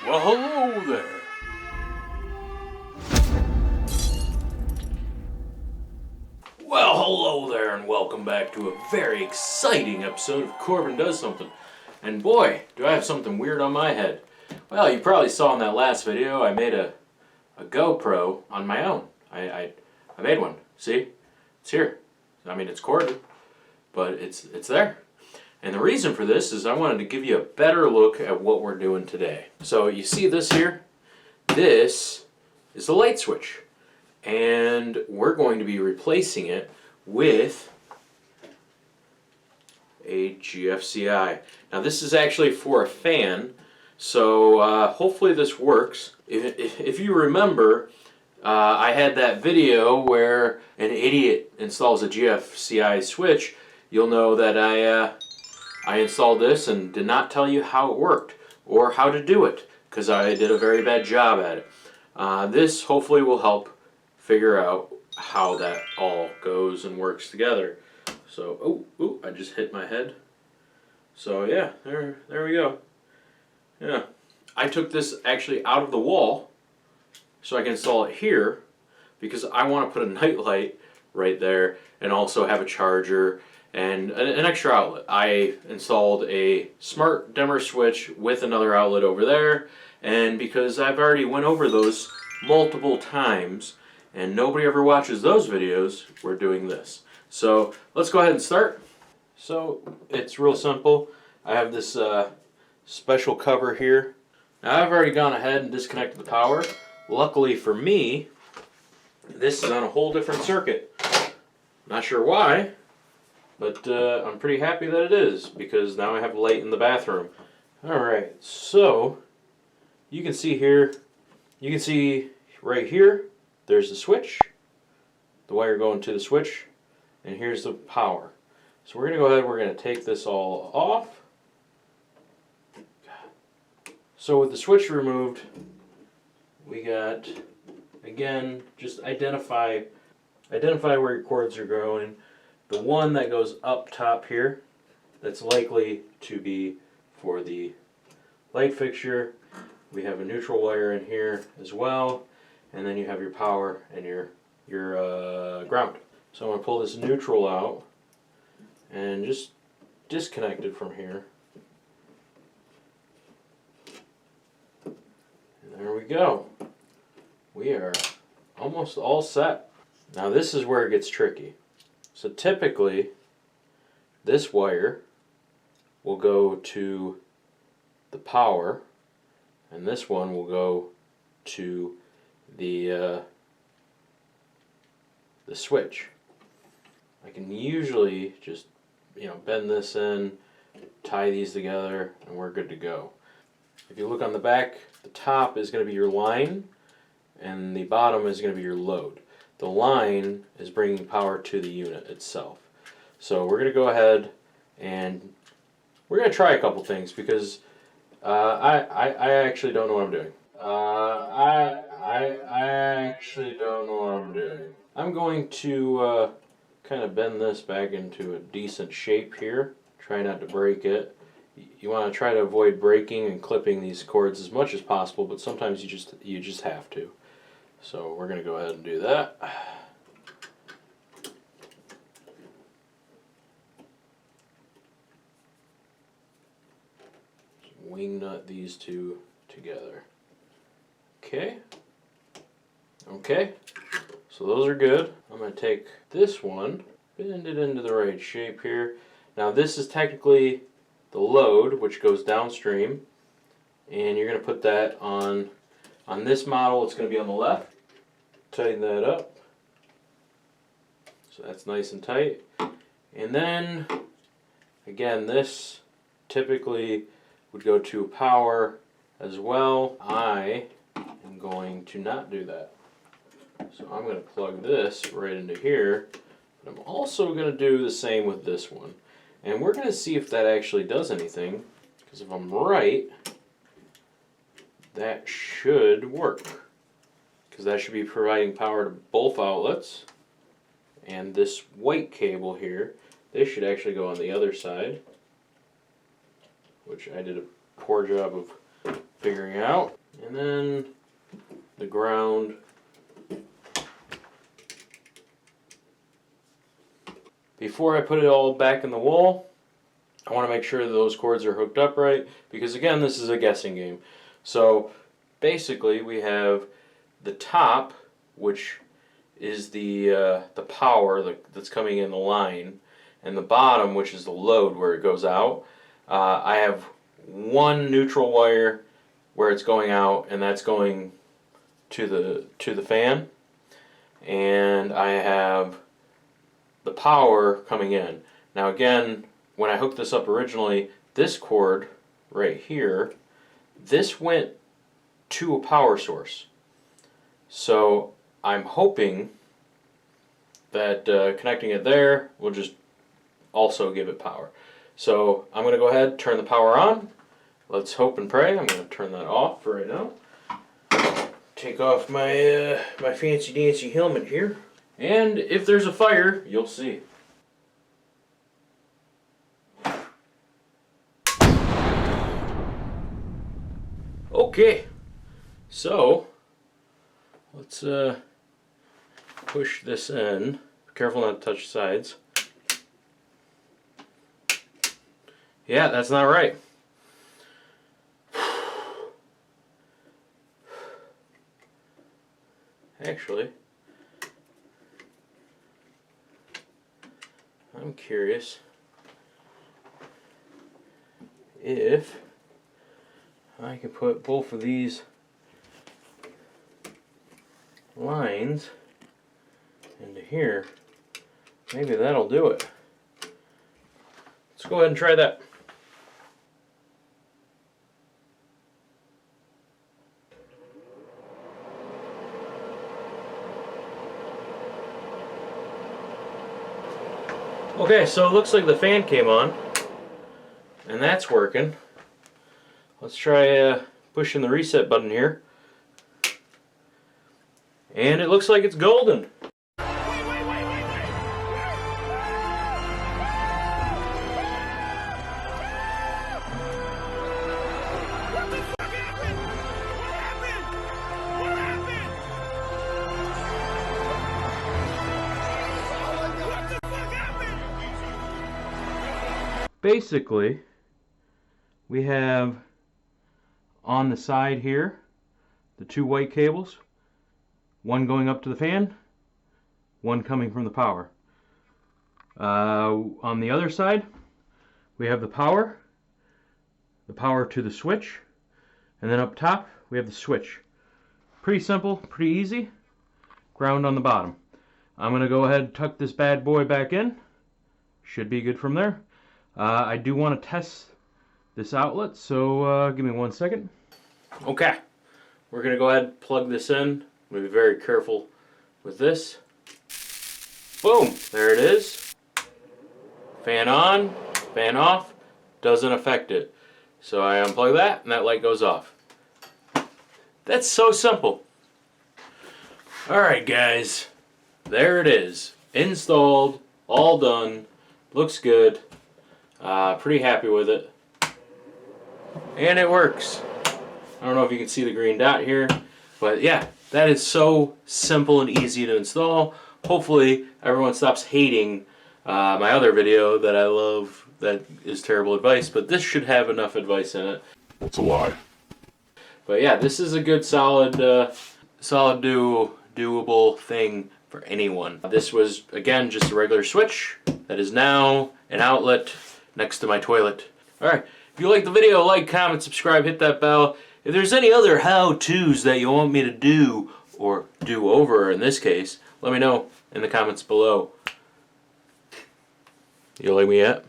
Well, hello there. Well, hello there, and welcome back to a very exciting episode of Corbin Does Something. And boy, do I have something weird on my head. Well, you probably saw in that last video I made a GoPro on my own. I made one. See? It's here. I mean, it's corded, but it's there. And the reason for this is I wanted to give you a better look at what we're doing today. So you see this here? This is the light switch. And we're going to be replacing it with a GFCI. Now this is actually for a fan, so hopefully this works. If you remember, I had that video where an idiot installs a GFCI switch. You'll know that I installed this and did not tell you how it worked or how to do it because I did a very bad job at it. This hopefully will help figure out how that all goes and works together. So, oh, I just hit my head. So yeah, there we go. Yeah, I took this actually out of the wall so I can install it here because I want to put a night light right there and also have a charger and an extra outlet. I installed a smart dimmer switch with another outlet over there, and because I've already went over those multiple times and nobody ever watches those videos, we're doing this. So let's go ahead and start. So it's real simple. I have this special cover here. Now I've already gone ahead and disconnected the power. Luckily for me, this is on a whole different circuit. Not sure why, but I'm pretty happy that it is because now I have light in the bathroom. Alright, so you can see here, you can see right here, there's the switch, the wire going to the switch, and here's the power. So we're going to go ahead, we're going to take this all off. So with the switch removed, we got, again, just identify where your cords are going. The one that goes up top here, that's likely to be for the light fixture. We have a neutral wire in here as well, and then you have your power and your ground. So I'm going to pull this neutral out and just disconnect it from here. And there we go. We are almost all set. Now this is where it gets tricky. So typically this wire will go to the power and this one will go to the switch. I can usually just bend this in, tie these together, and we're good to go. If you look on the back, the top is going to be your line and the bottom is going to be your load. The line is bringing power to the unit itself. So we're going to go ahead and we're going to try a couple things because I actually don't know what I'm doing. I actually don't know what I'm doing. I'm going to kind of bend this back into a decent shape here. Try not to break it. You want to try to avoid breaking and clipping these cords as much as possible, but sometimes you just have to. So we're going to go ahead and do that. Wing nut these two together. Okay. So those are good. I'm going to take this one, bend it into the right shape here. Now this is technically the load, which goes downstream, and you're going to put that on this model. It's going to be on the left. Tighten that up so that's nice and tight. And then again, this typically would go to power as well. I am going to not do that. So I'm going to plug this right into here, but I'm also going to do the same with this one. And we're going to see if that actually does anything, because if I'm right, that should work. Because that should be providing power to both outlets. And this white cable here They should actually go on the other side, which I did a poor job of figuring out. And then the ground. Before I put it all back in the wall, I want to make sure that those cords are hooked up right, because again, this is a guessing game. So basically we have the top, which is the power that's coming in the line, and the bottom, which is the load where it goes out. I have one neutral wire where it's going out, and that's going to the fan, and I have the power coming in. Now again, when I hooked this up originally, this cord right here, this went to a power source. So I'm hoping that connecting it there will just also give it power. So I'm going to go ahead, turn the power on. Let's hope and pray. I'm going to turn that off for right now. Take off my my fancy dancy helmet here. And if there's a fire, you'll see. Okay, so let's push this in. Be careful not to touch the sides. Yeah, that's not right. Actually, I'm curious if I can put both of these lines into here. Maybe that'll do it. Let's go ahead and try that. Okay, so it looks like the fan came on, and that's working. Let's try pushing the reset button here. And it looks like it's golden. Basically, we have on the side here the two white cables, one going up to the fan, one coming from the power. On the other side we have the power to the switch, and then up top we have the switch. Pretty simple, pretty easy. Ground on the bottom. I'm going to go ahead and tuck this bad boy back in. Should be good from there. I do want to test this outlet, so give me 1 second. Okay, we're going to go ahead and plug this in. I'm going to be very careful with this. Boom, there it is. Fan on, fan off, doesn't affect it. So I unplug that and that light goes off. That's so simple. Alright guys, there it is. Installed, all done, looks good. Pretty happy with it. And it works. I don't know if you can see the green dot here, but yeah, that is so simple and easy to install. Hopefully everyone stops hating my other video that I love that is terrible advice, but this should have enough advice in it. It's a lie. But yeah, this is a good solid doable thing for anyone. This was, again, just a regular switch that is now an outlet next to my toilet. Alright, if you like the video, like, comment, subscribe, hit that bell. If there's any other how-tos that you want me to do, or do over in this case, let me know in the comments below. You like me yet?